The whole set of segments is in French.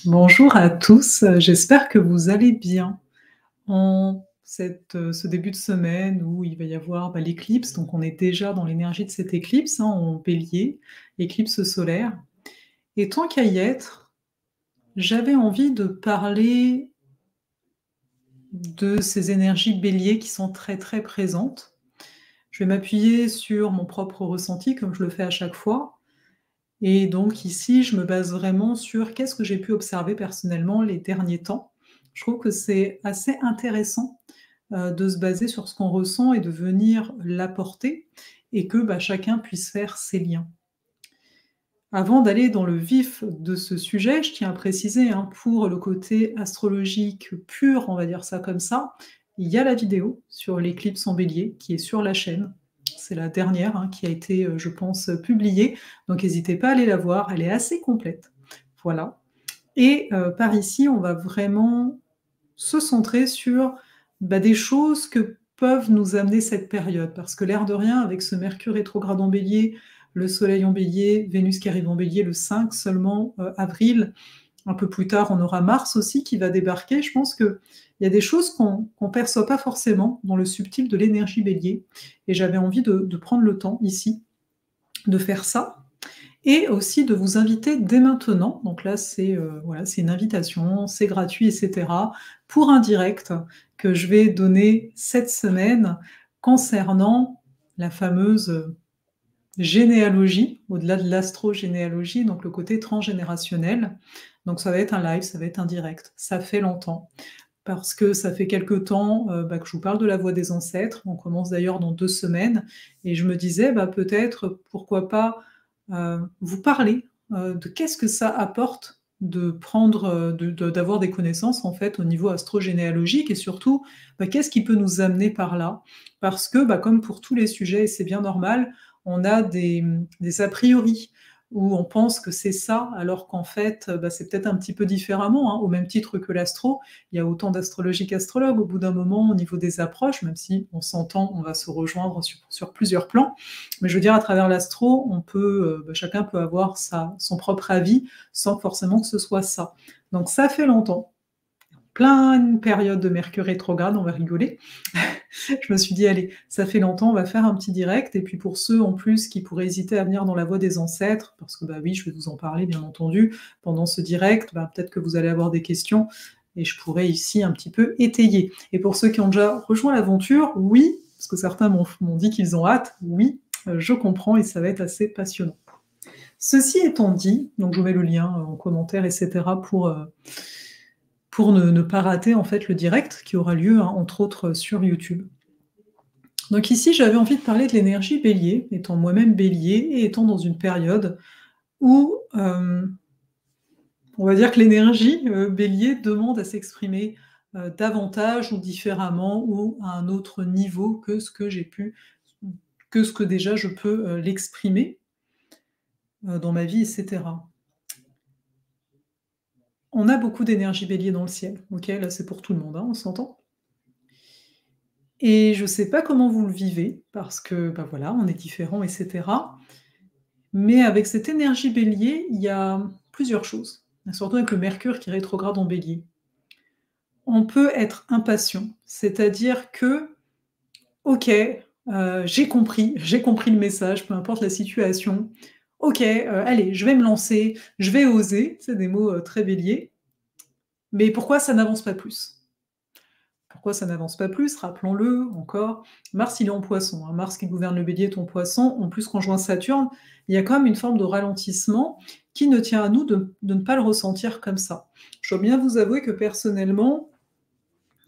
Bonjour à tous, j'espère que vous allez bien. Ce début de semaine où il va y avoir, l'éclipse, donc on est déjà dans l'énergie de cette éclipse, hein, en Bélier, éclipse solaire. Et tant qu'à y être, j'avais envie de parler de ces énergies Bélier qui sont très, très présentes. Je vais m'appuyer sur mon propre ressenti comme je le fais à chaque fois. Et donc ici, je me base vraiment sur qu'est-ce que j'ai pu observer personnellement les derniers temps. Je trouve que c'est assez intéressant, de se baser sur ce qu'on ressent et de venir l'apporter et que, chacun puisse faire ses liens. Avant d'aller dans le vif de ce sujet, je tiens à préciser, hein, pour le côté astrologique pur, on va dire ça comme ça, il y a la vidéo sur l'éclipse en Bélier qui est sur la chaîne. C'est la dernière, hein, qui a été, je pense, publiée, donc n'hésitez pas à aller la voir, elle est assez complète. Voilà. Et par ici, on va vraiment se centrer sur, des choses que peuvent nous amener cette période. Parce que l'air de rien, avec ce Mercure rétrograde en Bélier, le Soleil en Bélier, Vénus qui arrive en Bélier le 5 seulement avril, un peu plus tard, on aura Mars aussi qui va débarquer. Je pense qu'il y a des choses qu'on ne perçoit pas forcément dans le subtil de l'énergie Bélier. Et j'avais envie de prendre le temps ici de faire ça et aussi de vous inviter dès maintenant, donc là c'est voilà, c'est une invitation, c'est gratuit, etc., pour un direct que je vais donner cette semaine concernant la fameuse généalogie, au-delà de l'astrogénéalogie, donc le côté transgénérationnel. Donc ça va être un live, ça va être un direct. Ça fait longtemps, parce que ça fait quelque temps que je vous parle de la voix des ancêtres. On commence d'ailleurs dans 2 semaines, et je me disais, peut-être, pourquoi pas vous parler de qu'est-ce que ça apporte de prendre, d'avoir des connaissances en fait au niveau astrogénéalogique, et surtout, qu'est-ce qui peut nous amener par là? Parce que, comme pour tous les sujets, et c'est bien normal, on a des a priori où on pense que c'est ça, alors qu'en fait, c'est peut-être un petit peu différemment, hein, au même titre que l'astro. Il y a autant d'astrologues qu'astrologues au bout d'un moment au niveau des approches, même si on s'entend, on va se rejoindre sur plusieurs plans. Mais je veux dire, à travers l'astro, on peut, chacun peut avoir son propre avis sans forcément que ce soit ça. Donc ça fait longtemps, plein période de Mercure rétrograde, on va rigoler. Je me suis dit, allez, ça fait longtemps, on va faire un petit direct. Et puis pour ceux en plus qui pourraient hésiter à venir dans la voie des ancêtres, parce que oui, je vais vous en parler bien entendu pendant ce direct, peut-être que vous allez avoir des questions et je pourrais ici un petit peu étayer. Et pour ceux qui ont déjà rejoint l'aventure, oui, parce que certains m'ont dit qu'ils ont hâte, oui, je comprends et ça va être assez passionnant. Ceci étant dit, donc je vous mets le lien en commentaire, etc., pour ne pas rater en fait le direct qui aura lieu, hein, entre autres sur YouTube. Donc ici, j'avais envie de parler de l'énergie Bélier, étant moi-même Bélier et étant dans une période où on va dire que l'énergie Bélier demande à s'exprimer davantage ou différemment ou à un autre niveau que ce que déjà je peux l'exprimer dans ma vie, etc. On a beaucoup d'énergie Bélier dans le ciel, ok? Là, c'est pour tout le monde, hein, on s'entend? Et je ne sais pas comment vous le vivez, parce que, voilà, on est différents, etc. Mais avec cette énergie Bélier, il y a plusieurs choses, surtout avec le Mercure qui rétrograde en Bélier. On peut être impatient, c'est-à-dire que, OK, j'ai compris le message, peu importe la situation. OK, allez, je vais me lancer, je vais oser, c'est des mots, très Bélier, mais pourquoi ça n'avance pas plus? Pourquoi ça n'avance pas plus? Rappelons-le encore, Mars, il est en Poisson, hein. Mars qui gouverne le Bélier est en Poisson, en plus conjoint Saturne, il y a quand même une forme de ralentissement qui ne tient à nous de ne pas le ressentir comme ça. Je dois bien vous avouer que personnellement,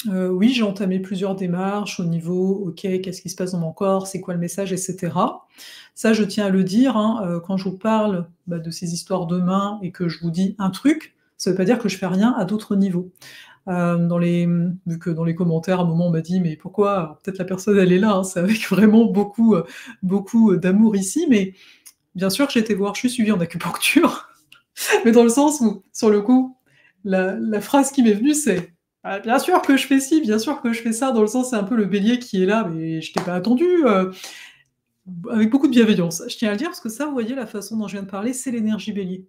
oui, j'ai entamé plusieurs démarches au niveau: «OK, qu'est-ce qui se passe dans mon corps? C'est quoi le message?» et cetera. Ça, je tiens à le dire, hein, quand je vous parle, de ces histoires de mains et que je vous dis un truc, ça ne veut pas dire que je fais rien à d'autres niveaux. Vu que dans les commentaires, à un moment, on m'a dit: «Mais pourquoi?» Alors peut-être la personne, elle est là, hein, c'est avec vraiment beaucoup d'amour ici, mais bien sûr que j'ai été voir, je suis suivie en acupuncture, mais dans le sens où, sur le coup, la phrase qui m'est venue, c'est: «Ah bien sûr que je fais ci, bien sûr que je fais ça», dans le sens, c'est un peu le bélier qui est là: «Mais je t'ai pas attendu», avec beaucoup de bienveillance. Je tiens à le dire parce que ça, vous voyez, la façon dont je viens de parler, c'est l'énergie bélier.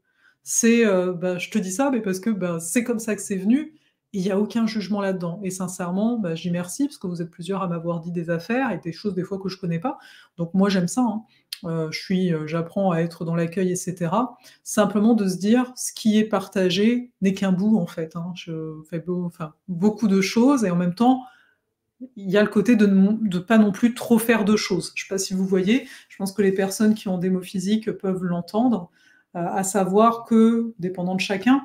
C'est, bah, je te dis ça, mais parce que, bah, c'est comme ça que c'est venu, il y a aucun jugement là-dedans et sincèrement, bah, je dis merci parce que vous êtes plusieurs à m'avoir dit des affaires et des choses des fois que je connais pas. Donc moi j'aime ça, hein. J'apprends à être dans l'accueil et cetera. Simplement de se dire: «Ce qui est partagé n'est qu'un bout», en fait, hein. Je fais beaucoup de choses et en même temps, il y a le côté de pas non plus trop faire de choses. Je sais pas si vous voyez? Je pense que les personnes qui ont des maux physiques peuvent l'entendre, à savoir que, dépendant de chacun,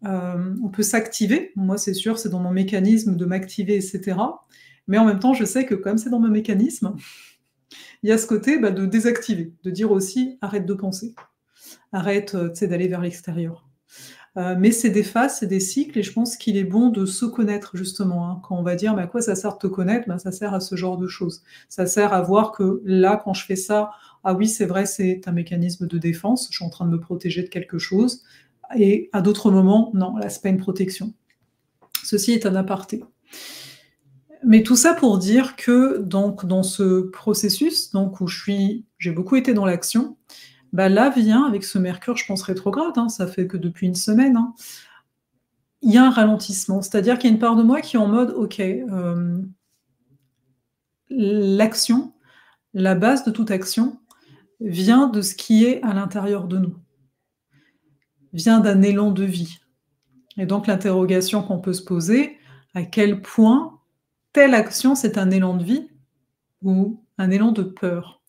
on peut s'activer. Moi, c'est sûr, c'est dans mon mécanisme de m'activer et cetera. Mais en même temps, je sais que comme c'est dans mon mécanisme, il y a ce côté, bah, de désactiver, de dire aussi: «Arrête de penser, arrête, tu sais, d'aller vers l'extérieur». Mais c'est des phases, c'est des cycles et je pense qu'il est bon de se connaître justement, hein. Quand on va dire: «Mais à quoi ça sert de te connaître?» Ben, ça sert à ce genre de choses. Ça sert à voir que là, quand je fais ça, ah oui, c'est vrai, c'est un mécanisme de défense, je suis en train de me protéger de quelque chose et à d'autres moments, non, là, c'est pas une protection. Ceci est un aparté. Mais tout ça pour dire que donc dans ce processus, donc où j'ai beaucoup été dans l'action, bah, là vient avec ce Mercure, je pense rétrograde, hein, ça fait que depuis une semaine, hein, il y a un ralentissement. C'est-à-dire qu'il y a une part de moi qui est en mode: «OK, l'action, la base de toute action vient de ce qui est à l'intérieur de nous, vient d'un élan de vie» et donc l'interrogation qu'on peut se poser, à quel point telle action, c'est un élan de vie ou un élan de peur,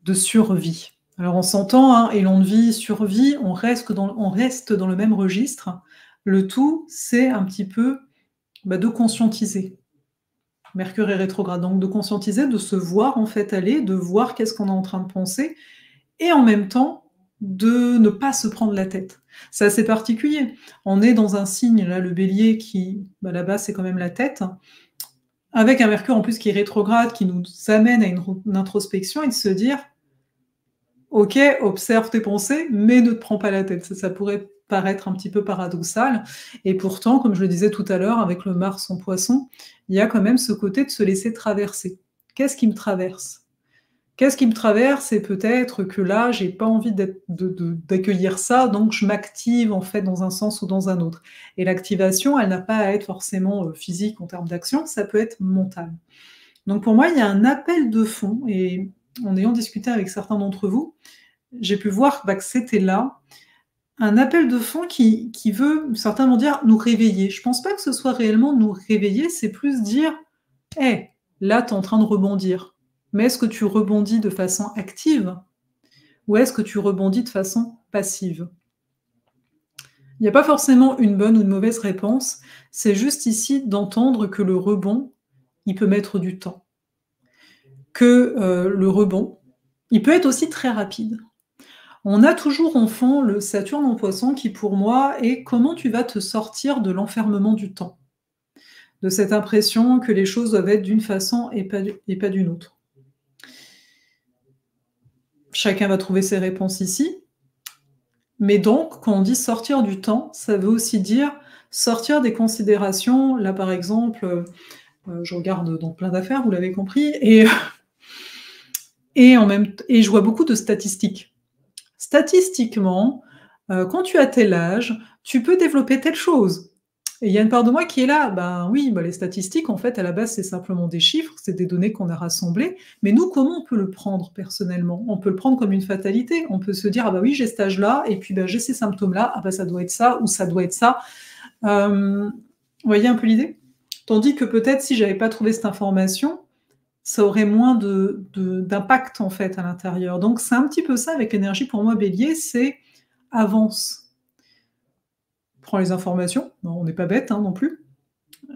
de survie? Alors on s'entend, hein, élan de vie, survie, on reste dans le même registre. Le tout, c'est un petit peu, bah, de conscientiser. Mercure est rétrograde, donc de conscientiser, de se voir en fait aller, de voir qu'est-ce qu'on est en train de penser et en même temps de ne pas se prendre la tête. C'est assez particulier. On est dans un signe, là, le bélier qui, bah, là-bas, c'est quand même la tête, avec un Mercure en plus qui est rétrograde, qui nous amène à une introspection et de se dire: OK, observe tes pensées, mais ne te prends pas la tête. Ça pourrait paraître un petit peu paradoxal et pourtant, comme je le disais tout à l'heure avec le Mars en Poisson, il y a quand même ce côté de se laisser traverser. Qu'est-ce qui me traverse? Qu'est-ce qui me traverse? Et peut-être que là, j'ai pas envie d'accueillir ça, donc je m'active en fait dans un sens ou dans un autre. Et l'activation, elle n'a pas à être forcément, physique en termes d'action, ça peut être mental. Donc pour moi, il y a un appel de fond et en ayant discuté avec certains d'entre vous, j'ai pu voir, bah, que c'était là, un appel de fond qui veut, certains vont dire, nous réveiller. Je pense pas que ce soit réellement nous réveiller, c'est plus dire: «Hey, là, tu es en train de rebondir. Mais est-ce que tu rebondis de façon active ou est-ce que tu rebondis de façon passive?» Il n'y a pas forcément une bonne ou une mauvaise réponse, c'est juste ici d'entendre que le rebond, il peut mettre du temps. Que, le rebond, il peut être aussi très rapide. On a toujours en fond le Saturne en Poisson qui, pour moi, est comment tu vas te sortir de l'enfermement du temps, de cette impression que les choses doivent être d'une façon et pas d'une autre. Chacun va trouver ses réponses ici, mais donc quand on dit sortir du temps, ça veut aussi dire sortir des considérations. Là, par exemple, je regarde donc plein d'affaires, vous l'avez compris, et je vois beaucoup de statistiques. Statistiquement, quand tu as tel âge, tu peux développer telle chose. Et il y a une part de moi qui est là, ben oui, bah, les statistiques, en fait, à la base, c'est simplement des chiffres, c'est des données qu'on a rassemblées. Mais nous, comment on peut le prendre personnellement? On peut le prendre comme une fatalité. On peut se dire: «Ah bah oui, j'ai cet âge-là et puis, bah, j'ai ces symptômes-là. Ah bah, ça doit être ça ou ça doit être ça». Vous voyez un peu l'idée? Tandis que peut-être si j'avais pas trouvé cette information, ça aurait moins d'impact, en fait, à l'intérieur. Donc c'est un petit peu ça avec l'énergie pour moi Bélier, c'est avance. Prends les informations, non, on n'est pas bête, hein, non plus,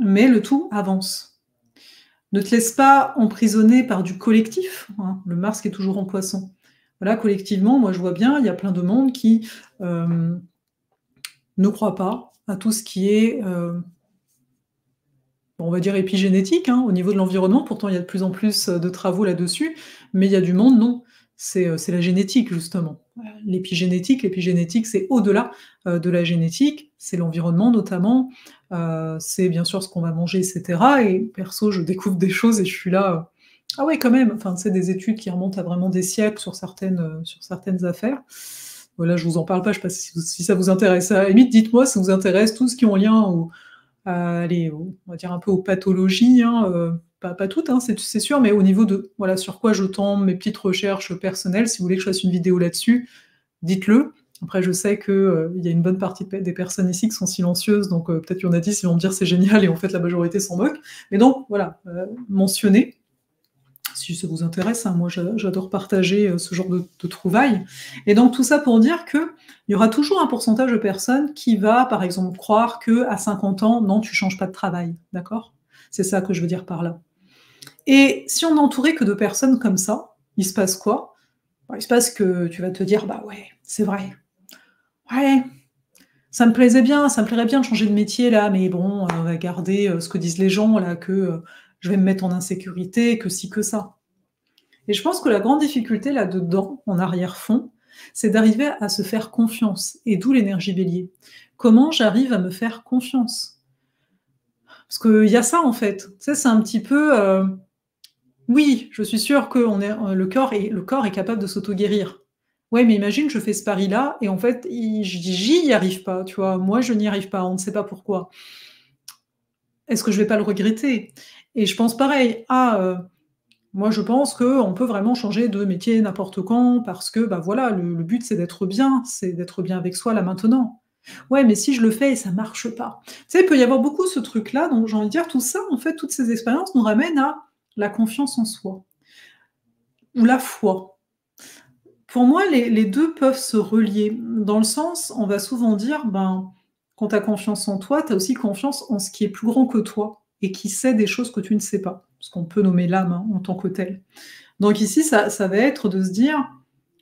mais le tout avance. Ne te laisse pas emprisonner par du collectif, hein, le Mars qui est toujours en Poisson. Voilà, collectivement, moi je vois bien, il y a plein de monde qui, ne croit pas à tout ce qui est, on va dire épigénétique, hein, au niveau de l'environnement. Pourtant, il y a de plus en plus, de travaux là-dessus, mais il y a du monde, non. C'est la génétique justement. L'épigénétique, c'est au-delà, de la génétique, c'est l'environnement notamment, c'est bien sûr ce qu'on va manger et cetera et perso, je découvre des choses et je suis là, «Ah ouais, quand même!» enfin, c'est des études qui remontent à vraiment des siècles sur certaines affaires. Voilà, je vous en parle pas, je sais pas si ça vous intéresse. À la limite, dites-moi si ça vous intéresse tout ce qui est en lien allez, on va dire un peu aux pathologies, hein, pas toutes, hein, c'est sûr, mais au niveau de voilà, sur quoi je tombe, mes petites recherches personnelles. Si vous voulez que je fasse une vidéo là-dessus, dites-le. Après, je sais que, il y a une bonne partie des personnes ici qui sont silencieuses, donc peut-être qu'il y en a 10, ils vont me dire: «C'est génial» et en fait, la majorité s'en moque. Mais donc voilà, mentionnez, si ça vous intéresse, hein. Moi, j'adore partager, ce genre de trouvailles et donc tout ça pour dire qu'il y aura toujours un pourcentage de personnes qui va, par exemple, croire qu'à 50 ans, non, tu changes pas de travail, d'accord? C'est ça que je veux dire par là et si on est entouré que de personnes comme ça, il se passe quoi? Bah, il se passe que tu vas te dire: «Bah ouais, c'est vrai. Ouais, ça me plairait bien de changer de métier là, mais bon, on va garder, ce que disent les gens là, que, je vais me mettre en insécurité, que ci, que ça». Et je pense que la grande difficulté là-dedans, en arrière-fond, c'est d'arriver à se faire confiance et d'où l'énergie Bélier. Comment j'arrive à me faire confiance? Parce qu'il y a ça en fait. Tu sais, c'est un petit peu, oui, je suis sûre que le corps est capable de s'auto-guérir. Ouais, mais imagine, je fais ce pari-là et en fait, j'y arrive pas, tu vois? Moi, je n'y arrive pas, on ne sait pas pourquoi. Est-ce que je vais pas le regretter? Et je pense pareil. Moi, je pense qu'on peut vraiment changer de métier n'importe quand parce que, bah, voilà, le but, c'est d'être bien avec soi là maintenant. Ouais, mais si je le fais et ça marche pas. Tu sais, il peut y avoir beaucoup ce truc-là, donc j'ai envie de dire tout ça, en fait, toutes ces expériences nous ramènent à la confiance en soi ou la foi. Pour moi, les 2 peuvent se relier, dans le sens, on va souvent dire, ben, quand tu as confiance en toi, tu as aussi confiance en ce qui est plus grand que toi et qui sait des choses que tu ne sais pas, ce qu'on peut nommer l'âme, hein, en tant que telle. Donc ici, ça va être de se dire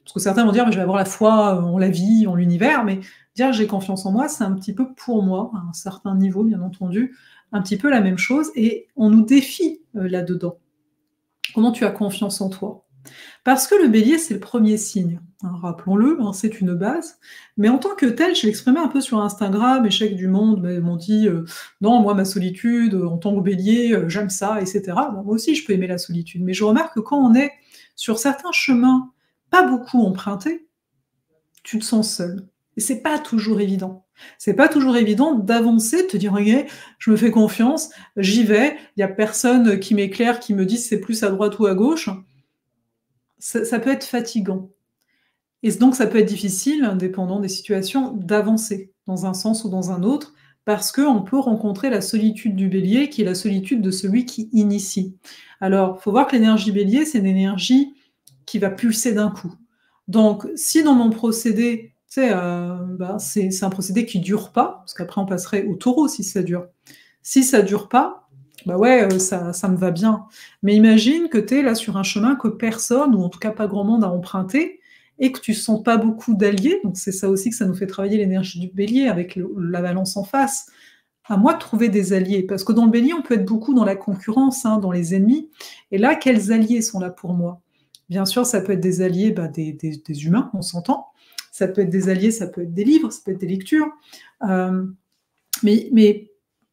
parce que certains vont dire: «Mais je vais avoir la foi, en la vie, en l'univers», mais dire: «J'ai confiance en moi», c'est un petit peu pour moi, à un certain niveau bien entendu, un petit peu la même chose et on nous défie, là-dedans. Comment tu as confiance en toi? Parce que le bélier, c'est le premier signe, hein, rappelons-le, hein, c'est une base, mais en tant que tel, je l'ai exprimé un peu sur Instagram et je sais que du monde, m'ont dit, «Non, moi, ma solitude, en tant que bélier, j'aime ça» et cetera. Bon, moi aussi, je peux aimer la solitude, mais je remarque que quand on est sur certains chemins pas beaucoup empruntés, tu te sens seul et c'est pas toujours évident. C'est pas toujours évident d'avancer, de te dire: «OK, je me fais confiance, j'y vais, il y a personne qui m'éclaire, qui me dise c'est plus à droite ou à gauche». Ça peut être fatigant. Et donc ça peut être difficile, dépendant des situations, d'avancer dans un sens ou dans un autre, parce qu'on peut rencontrer la solitude du bélier, qui est la solitude de celui qui initie. Alors, il faut voir que l'énergie bélier, c'est une énergie qui va pulser d'un coup. Donc, si dans mon procédé, tu sais, bah, c'est un procédé qui dure pas, parce qu'après on passerait au taureau si ça dure. Si ça dure pas, bah ouais, ça me va bien. Mais imagine que tu es là sur un chemin que personne, ou en tout cas pas grand monde a emprunté, et que tu sens pas beaucoup d'alliés, donc c'est ça aussi que ça nous fait travailler l'énergie du bélier avec la balance en face. À moi de trouver des alliés, parce que dans le bélier, on peut être beaucoup dans la concurrence, hein, dans les ennemis. Et là, quels alliés sont là pour moi? Bien sûr, ça peut être des alliés, bah, des humains, on s'entend. Ça peut être des alliés, ça peut être des livres, ça peut être des lectures. Euh, mais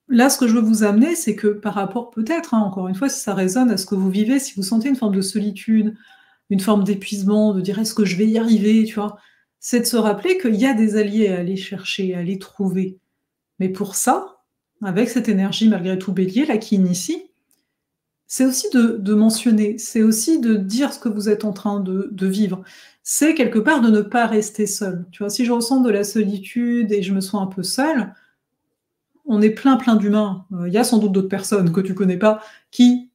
là, ce que je veux vous amener, c'est que par rapport peut-être, hein, encore une fois, si ça résonne à ce que vous vivez, si vous sentez une forme de solitude, une forme d'épuisement, de dire: «Est-ce que je vais y arriver?» tu vois? C'est de se rappeler qu'il y a des alliés à aller chercher, à aller trouver. Mais pour ça, avec cette énergie malgré tout bélier là qui initie, c'est aussi de mentionner, c'est aussi de dire ce que vous êtes en train de vivre. C'est quelque part de ne pas rester seul, tu vois? Si je ressens de la solitude et je me sens un peu seule, on est plein d'humains. Il y a sans doute d'autres personnes que tu connais pas qui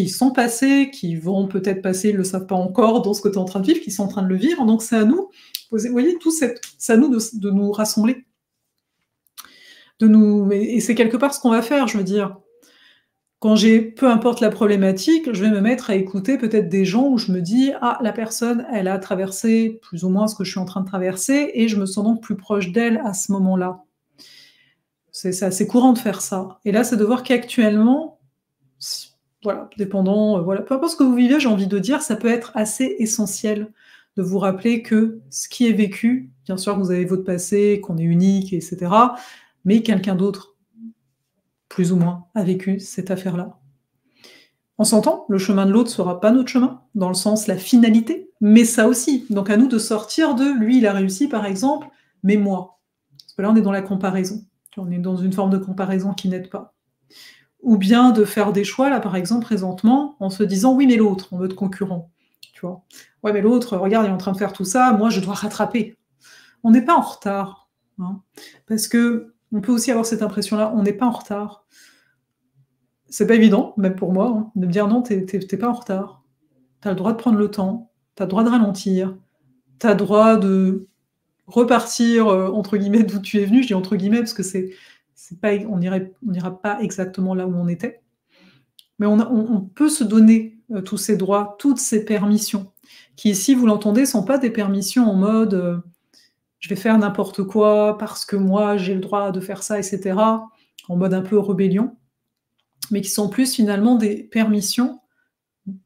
sont passées, qui vont peut-être passer, ils le savent pas encore dans ce que tu es en train de vivre, qui sont en train de le vivre, donc c'est à nous, vous voyez, c'est à nous de nous rassembler, de nous et c'est quelque part ce qu'on va faire, je veux dire. Quand j'ai peu importe la problématique, je vais me mettre à écouter peut-être des gens où je me dis: «Ah, la personne, elle a traversé plus ou moins ce que je suis en train de traverser» et je me sens donc plus proche d'elle à ce moment-là. C'est assez courant de faire ça et là, c'est de voir qu'actuellement, voilà, dépendant, voilà, peu importe ce que vous vivez, j'ai envie de dire, ça peut être assez essentiel de vous rappeler que ce qui est vécu, bien sûr, vous avez votre passé, qu'on est unique et cetera, mais quelqu'un d'autre, plus ou moins, a vécu cette affaire-là. On s'entend, le chemin de l'autre ne sera pas notre chemin, dans le sens la finalité, mais ça aussi. Donc à nous de sortir de lui, il a réussi par exemple, mais moi. Parce que là, on est dans la comparaison. On est dans une forme de comparaison qui n'aide pas. Ou bien de faire des choix, là par exemple, présentement, en se disant oui, mais l'autre, en mode concurrent. Tu vois. Ouais, mais l'autre, regarde, il est en train de faire tout ça, moi je dois rattraper. On n'est pas en retard. Hein, parce que on peut aussi avoir cette impression-là, on n'est pas en retard. C'est pas évident, même pour moi, hein, de me dire non, t'es pas en retard. Tu as le droit de prendre le temps, tu as le droit de ralentir, tu as le droit de repartir, entre guillemets, d'où tu es venu. Je dis entre guillemets parce que c'est pas, on n'ira pas exactement là où on était. Mais on peut se donner tous ces droits, toutes ces permissions, qui, si vous l'entendez, ne sont pas des permissions en mode je vais faire n'importe quoi parce que moi j'ai le droit de faire ça, etc., en mode un peu rébellion, mais qui sont plus finalement des permissions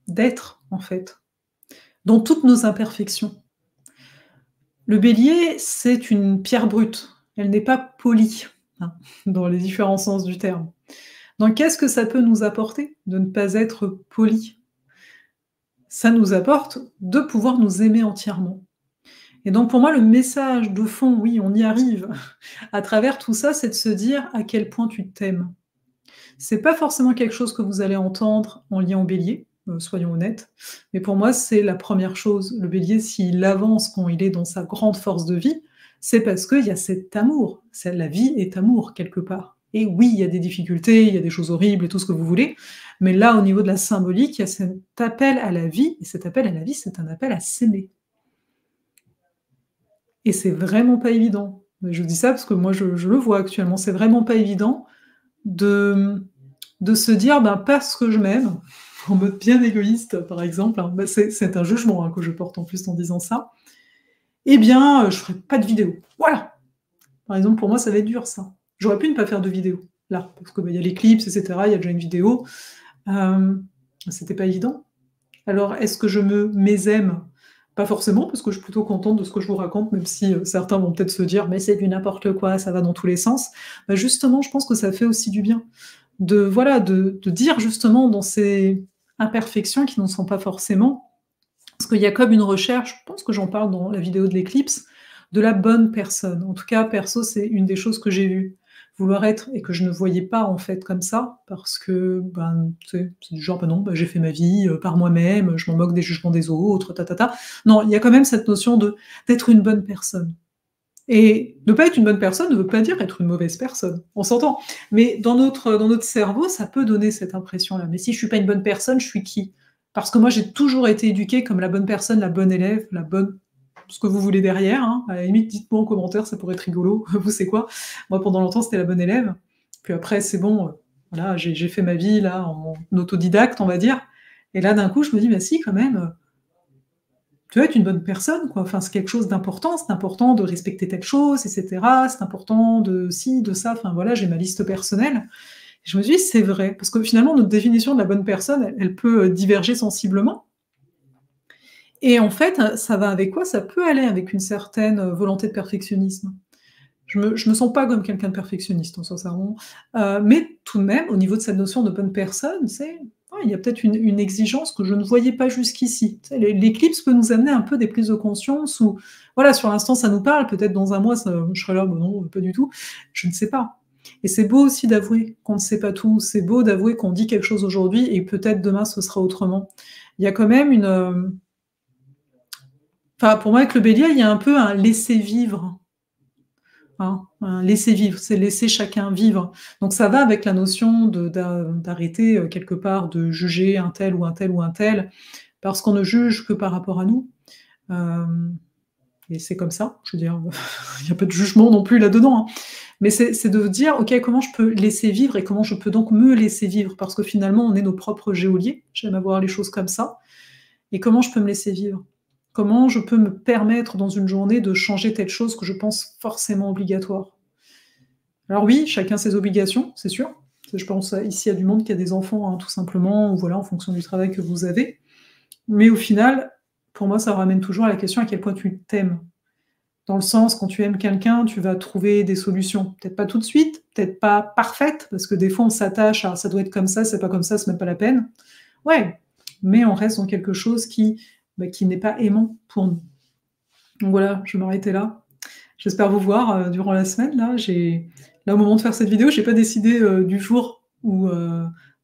d'être, en fait, dans toutes nos imperfections. Le bélier, c'est une pierre brute, elle n'est pas polie, hein, dans les différents sens du terme. Donc qu'est-ce que ça peut nous apporter de ne pas être poli? Ça nous apporte de pouvoir nous aimer entièrement. Et donc pour moi, le message de fond, oui, on y arrive, à travers tout ça, c'est de se dire à quel point tu t'aimes. C'est pas forcément quelque chose que vous allez entendre en lien au bélier, soyons honnêtes, mais pour moi, c'est la première chose. Le bélier, s'il avance quand il est dans sa grande force de vie, c'est parce qu'il y a cet amour. La vie est amour, quelque part. Et oui, il y a des difficultés, il y a des choses horribles et tout ce que vous voulez, mais là, au niveau de la symbolique, il y a cet appel à la vie, et cet appel à la vie, c'est un appel à s'aimer. Et c'est vraiment pas évident. Je dis ça parce que moi, je le vois actuellement, c'est vraiment pas évident de se dire, ben, parce que je m'aime, en mode bien égoïste, par exemple, hein, ben c'est un jugement hein, que je porte en plus en disant ça, eh bien, je ferai pas de vidéo. Voilà. Par exemple, pour moi, ça va être dur, ça. J'aurais pu ne pas faire de vidéo, là, parce que ben, y a les clips, etc., il y a déjà une vidéo. C'était pas évident. Alors, est-ce que je me mésaime? Pas forcément, parce que je suis plutôt contente de ce que je vous raconte, même si certains vont peut-être se dire « mais c'est du n'importe quoi, ça va dans tous les sens ». Ben justement, je pense que ça fait aussi du bien de dire justement dans ces imperfections qui n'en sont pas forcément, parce qu'il y a comme une recherche, je pense que j'en parle dans la vidéo de l'éclipse, de la bonne personne. En tout cas, perso, c'est une des choses que j'ai vues. Vouloir être, et que je ne voyais pas en fait comme ça, parce que ben, c'est du genre, ben non, ben, j'ai fait ma vie par moi-même, je m'en moque des jugements des autres, ta. Non, il y a quand même cette notion d'être une bonne personne. Et ne pas être une bonne personne ne veut pas dire être une mauvaise personne, on s'entend. Mais dans notre cerveau, ça peut donner cette impression-là. Mais si je suis pas une bonne personne, je suis qui? Parce que moi, j'ai toujours été éduquée comme la bonne personne, la bonne élève, la bonne ce que vous voulez derrière. Hein. À la limite, dites-moi en commentaire, ça pourrait être rigolo. Vous, c'est quoi? Moi, pendant longtemps, c'était la bonne élève. Puis après, c'est bon, voilà, j'ai fait ma vie là en autodidacte, on va dire. Et là, d'un coup, je me dis, mais si, quand même, tu veux être une bonne personne, quoi. Enfin, c'est quelque chose d'important, c'est important de respecter telle chose, etc. C'est important de ci, de ça. Enfin, voilà, j'ai ma liste personnelle. Et je me dis, c'est vrai, parce que finalement, notre définition de la bonne personne, elle peut diverger sensiblement. Et en fait, ça va avec quoi? Ça peut aller avec une certaine volonté de perfectionnisme. Je me sens pas comme quelqu'un de perfectionniste, hein, sincèrement, mais tout de même, au niveau de cette notion de bonne personne, ouais, il y a peut-être une exigence que je ne voyais pas jusqu'ici. Tu sais, l'éclipse peut nous amener un peu des prises de conscience où, voilà, sur l'instant, ça nous parle, peut-être dans un mois, je serai là: «Bah non, pas du tout», je ne sais pas. Et c'est beau aussi d'avouer qu'on ne sait pas tout, c'est beau d'avouer qu'on dit quelque chose aujourd'hui et peut-être demain ce sera autrement. Il y a quand même enfin, pour moi, avec le bélier, il y a un peu un laisser vivre. Hein, un laisser vivre, c'est laisser chacun vivre. Donc ça va avec la notion d'arrêter quelque part de juger un tel ou un tel ou un tel, parce qu'on ne juge que par rapport à nous. Et c'est comme ça, je veux dire, il n'y a pas de jugement non plus là-dedans. Hein. Mais c'est de dire, ok, comment je peux laisser vivre et comment je peux donc me laisser vivre, parce que finalement, on est nos propres geôliers, j'aime avoir les choses comme ça, et comment je peux me laisser vivre? Comment je peux me permettre dans une journée de changer telle chose que je pense forcément obligatoire? Alors oui, chacun ses obligations, c'est sûr. Je pense ici à du monde qui a des enfants, hein, tout simplement, ou voilà, en fonction du travail que vous avez. Mais au final, pour moi, ça ramène toujours à la question à quel point tu t'aimes. Dans le sens, quand tu aimes quelqu'un, tu vas trouver des solutions. Peut-être pas tout de suite, peut-être pas parfaites, parce que des fois, on s'attache à ça doit être comme ça, c'est pas comme ça, c'est même pas la peine. Ouais, mais on reste dans quelque chose qui n'est pas aimant pour nous. Donc voilà, je vais m'arrêter là. J'espère vous voir, durant la semaine là. Là, au moment de faire cette vidéo, j'ai pas décidé, du jour où,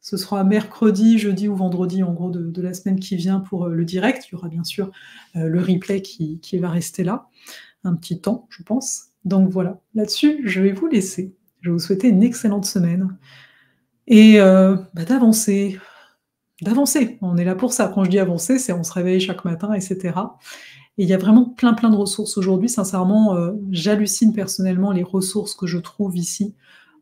ce sera mercredi, jeudi ou vendredi, en gros, de la semaine qui vient pour, le direct. Il y aura bien sûr, le replay qui va rester là, un petit temps, je pense. Donc voilà, là-dessus, je vais vous laisser. Je vais vous souhaiter une excellente semaine et d'avancer. On est là pour ça. Quand je dis avancer, c'est on se réveille chaque matin et cetera. Et il y a vraiment plein, plein de ressources aujourd'hui. Sincèrement, j'hallucine personnellement les ressources que je trouve ici,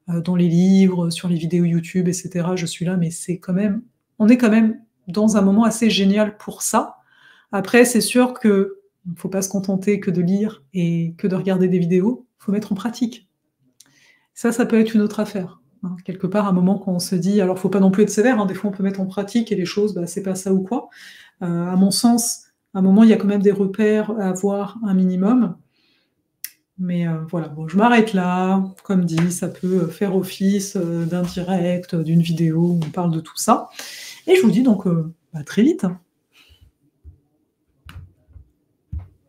dans les livres, sur les vidéos YouTube et cetera. Je suis là, mais c'est quand même on est quand même dans un moment assez génial pour ça. Après, c'est sûr qu'il ne faut pas se contenter que de lire et que de regarder des vidéos, il faut mettre en pratique. Ça peut être une autre affaire, hein. Quelque part, à un moment, quand on se dit alors faut pas non plus être sévère, hein, des fois on peut mettre en pratique et les choses, c'est pas ça ou quoi. À mon sens, à un moment, il y a quand même des repères à avoir un minimum. Mais voilà, bon, je m'arrête là. Comme dit, ça peut, faire office, d'un direct, d'une vidéo où on parle de tout ça et je vous dis donc, à très vite, hein.